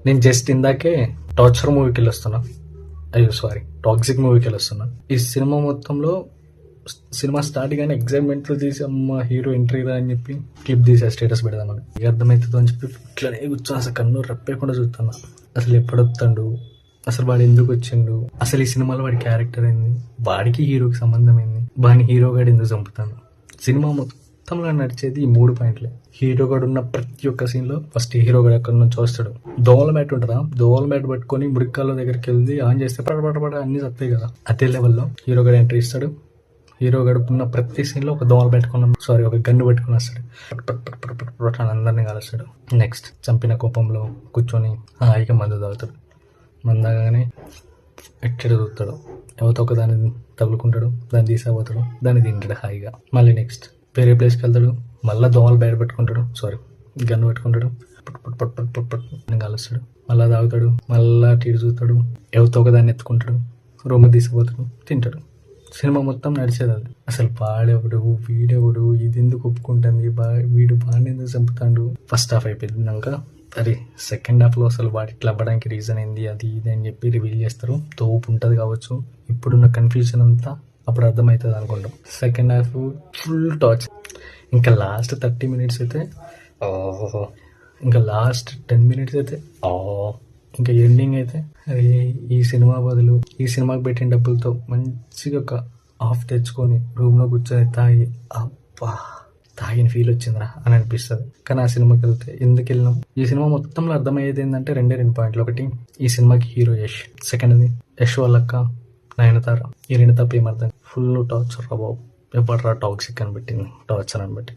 నేను జస్ట్ ఇందాకే టార్చర్ మూవీకి వెళ్ళొస్తున్నా, అయ్యో సారీ టాక్సిక్ మూవీకి వెళ్ళొస్తున్నా. ఈ సినిమా మొత్తంలో సినిమా స్టార్ట్ గానే ఎగ్జైట్మెంట్ లో తీసి అమ్మ హీరో ఎంట్రీ రా అని చెప్పి క్లిప్ తీసా స్టేటస్ పెడదామని. ఇక అర్థమవుతుందో అని చెప్పి ఇట్లనే కూర్చొని అసలు కన్ను రప్పేయకుండా చూస్తున్నా. అసలు ఎప్పుడొస్తాడు, అసలు వాడు ఎందుకు వచ్చిండు, అసలు ఈ సినిమాలో వాడి క్యారెక్టర్ ఏంది, వాడికి హీరోకి సంబంధం ఏంది, వాడిని హీరో గాడు ఎందుకు చంపుతాను. సినిమా మొత్తంలో నడిచేది ఈ 3 పాయింట్లే. హీరో గాడు ఉన్న ప్రతి ఒక్క సీన్ లో ఫస్ట్ హీరో గాడు ఎక్కడి నుంచి వస్తాడు, దోమల మ్యాట్ ఉంటుందా, దోమల మ్యాట్ పట్టుకొని మురికాల దగ్గరికి వెళ్ళి ఆన్ చేస్తే పడపడ అన్ని వస్తాయి కదా. అదే లెవెల్లో హీరో గాడు ఎంట్రీ ఇస్తాడు. హీరో గడుపున్న ప్రతి సీన్ లో ఒక దోమలు పెట్టుకున్న ఒక గన్ను పెట్టుకుని వస్తాడు, అందరినీ కలుస్తాడు. నెక్స్ట్ చంపిన కోపంలో కూర్చొని హాయిగా మందు తాగుతాడు. మందు తాగానే ఎట్టడు చూస్తాడు, ఎవరితో ఒక దాన్ని తగులుకుంటాడు, దాన్ని తీసుకుపోతాడు, దాన్ని తింటాడు హాయిగా. మళ్ళీ నెక్స్ట్ వేరే ప్లేస్కి వెళ్తాడు, మళ్ళీ దోమలు బయట పెట్టుకుంటాడు, గన్ను పెట్టుకుంటాడు, కలుస్తాడు, మళ్ళీ తాగుతాడు, మళ్ళీ టీడు చూస్తాడు, ఎవరితో ఒక దాన్ని ఎత్తుకుంటాడు, రూమ్ తీసుకుపోతాడు, తింటాడు. సినిమా మొత్తం నడిచేది అది. అసలు వాడెవడు, వీడెవడు, ఇది ఎందుకు ఒప్పుకుంటుంది, వీడు బాగా ఎందుకు చంపుతాడు. ఫస్ట్ హాఫ్ అయిపోయినాక అరే సెకండ్ హాఫ్లో అసలు వాడి ఇట్లా అవ్వడానికి రీజన్ ఏంది, అది ఇది అని చెప్పి రివీల్ చేస్తారు. తోపు ఉంటుంది కావచ్చు, ఇప్పుడున్న కన్ఫ్యూజన్ అంతా అప్పుడు అర్థమవుతుంది అనుకుంటాం. Second half full torch. ఇంకా లాస్ట్ 30 minutes అయితే ఇంకా లాస్ట్ 10 minutes అయితే ఇంకా ఎండింగ్ అయితే అరే ఈ సినిమా బదులు ఈ సినిమాకి పెట్టిన డబ్బులతో మంచిగా ఒక హాఫ్ తెచ్చుకొని రూమ్లో కూర్చొని తాగి అబ్బా తాగిన ఫీల్ వచ్చిందిరా అని అనిపిస్తుంది. కానీ ఆ సినిమాకి వెళ్తే ఎందుకు వెళ్ళినాం. ఈ సినిమా మొత్తంలో అర్థమయ్యేది ఏంటంటే 2 పాయింట్లు. ఒకటి, ఈ సినిమాకి హీరో యష్. సెకండ్ది, యష్ వాళ్ళక్క నయనతార. ఈ 2 తప్ప ఏమర్థం. ఫుల్ టార్చర్ రా బాబు. ఎప్పుడరా టాక్సిక్ అని పెట్టింది, టార్చర్ అని పెట్టి